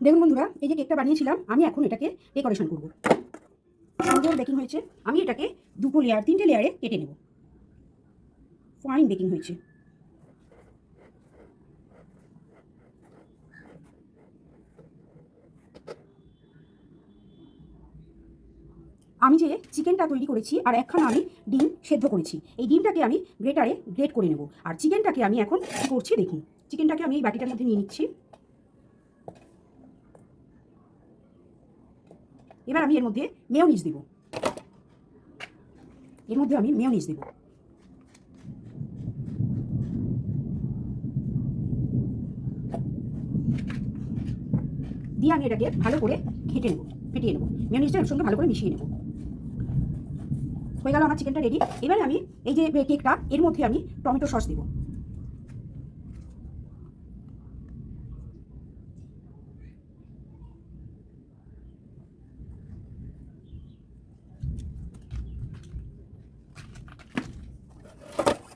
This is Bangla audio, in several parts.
দেখুন বন্ধুরা, এই যে কেকটা বানিয়েছিলাম, আমি এখন এটাকে ডেকোরেশন করব। সুন্দর বেকিং হয়েছে। আমি এটাকে দুটো লেয়ার, তিনটে লেয়ারে কেটে নেব। ফাইন বেকিং হয়েছে। আমি যে চিকেনটা তৈরি করেছি আর একখানা আমি ডিম সেদ্ধ করেছি, এই ডিমটাকে আমি গ্রেটারে গ্রেট করে নেব। আর চিকেনটাকে আমি এখন কী করছি দেখুন। চিকেনটাকে আমি এই বাটিটার মধ্যে নিয়ে নিচ্ছি। এবার আমি এর মধ্যে মেয়োনিজ দেব। এর মধ্যে আমি মেয়োনিজ দেব। দিয়ে আমি এটাকে ভালো করে ফেটিয়ে নেব। মেয়োনিজটা এর সঙ্গে ভালো করে মিশিয়ে নেব। হয়ে গেল আমার চিকেনটা রেডি। এবারে আমি এই যে কেকটা, এর মধ্যে আমি টমেটো সস দেব।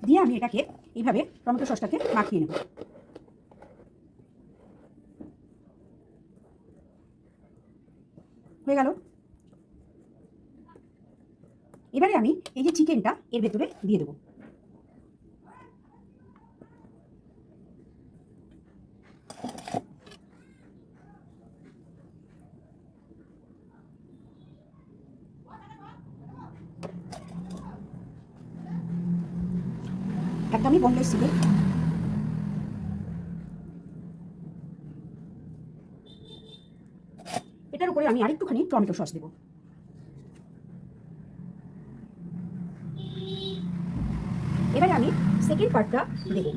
দিয়ে আমি এটাকে এইভাবে টমেটো সসটাকে মাখিয়ে নেব। হয়ে গেল। এবারে আমি এই যে চিকেনটা এর ভেতরে দিয়ে দেবো। একটা আমি বোনলেস চিকেন। এটার উপরে আমি আরেকটুখানি টমেটো সস দেবো। এবারে আমি সেকেন্ড পার্টটা দেবো।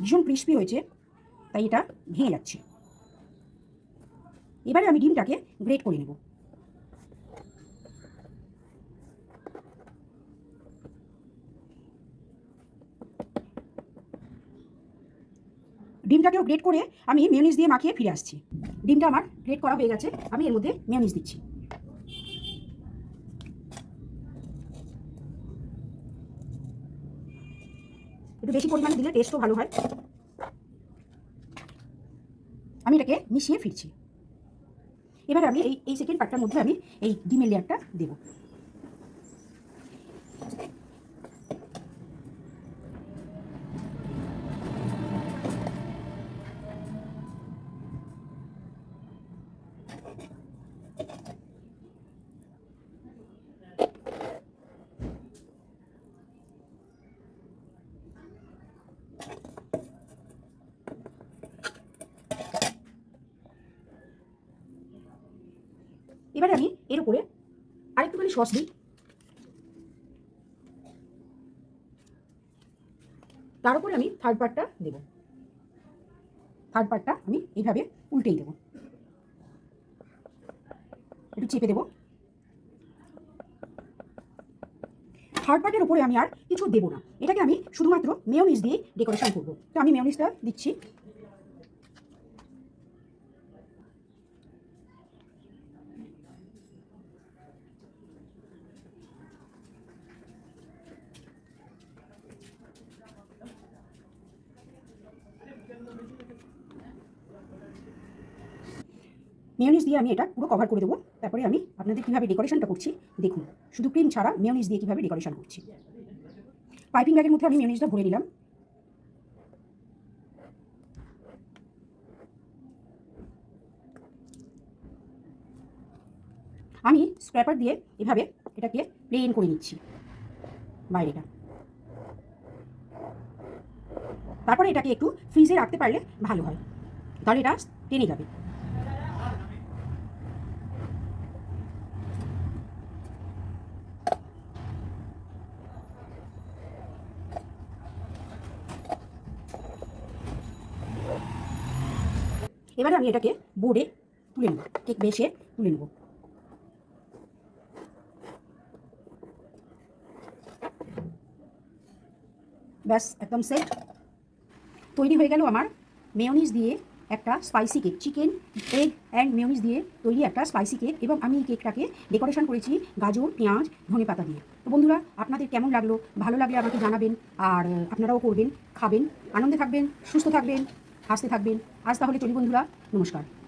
ভীষণ ক্রিস্পি হয়েছে, তাই এটা ভেঙে যাচ্ছে। এবারে আমি ডিমটাকে গ্রেট করে নেব। ডিমটাকেও গ্রেট করে আমি মেয়োনিজ দিয়ে মাখিয়ে ফিরে আসছি। ডিমটা আমার গ্রেট করা হয়ে গেছে। আমি এর মধ্যে মেয়োনিজ দিচ্ছি। একটু বেশি পরিমাণে দিলে টেস্টও ভালো হয়। আমি এটাকে মিশিয়ে ফিরছি। এবার আমি এই সেকেন্ড পার্টটার মধ্যে আমি এই ডিমের লেয়ারটা দেবো। এবারে আমি এর উপরে আরেকটুখানি সস দিই। তার উপরে আমি থার্ড পার্টটা দেব। থার্ড পার্টটা আমি এইভাবে উল্টেই দেবো। একটু চেপে দেবো। থার্ড পার্টের উপরে আমি আর কিছু দেবো না। এটাকে আমি শুধুমাত্র মেয়োনিজ দিয়ে ডেকোরেশন করবো। তো আমি মেয়োনিজটা দিচ্ছি। মেয়োনিজ দিয়ে আমি এটা পুরো কভার করে দেবো। তারপরে আমি আপনাদের কীভাবে ডেকোরেশনটা করছি দেখুন। শুধু ক্রিম ছাড়া মেয়োনিজ দিয়ে কীভাবে ডেকোরেশন করছি। পাইপিং ব্যাগের মধ্যে আমি মেয়োনিজটা ভরে নিলাম। আমি স্ক্র্যাপার দিয়ে এভাবে এটাকে প্লেন করে নিচ্ছি বাইরেটা। তারপরে এটাকে একটু ফ্রিজে রাখতে পারলে ভালো হয়, তাহলে এটা টেনে যাবে। এবারে আমি এটাকে বোর্ডে তুলে নেব, কেক বেশে তুলে নেব। ব্যাস একদম সেট। তৈরি হয়ে গেল আমার মেয়োনিজ দিয়ে একটা spicy cake, chicken, egg and মিউনিস দিয়ে তৈরি একটা স্পাইসি কেক, এবং আমি এই কেকটাকে ডেকোরেশন করেছি গাজর, পেঁয়াজ, ধনেপাতা দিয়ে। তো বন্ধুরা, আপনাদের কেমন লাগলো? ভালো লাগলে আমাকে জানাবেন, আর আপনারাও করবেন, খাবেন, আনন্দে থাকবেন, সুস্থ থাকবেন, হাসতে থাকবেন। আজ তাহলে চলি বন্ধুরা, নমস্কার।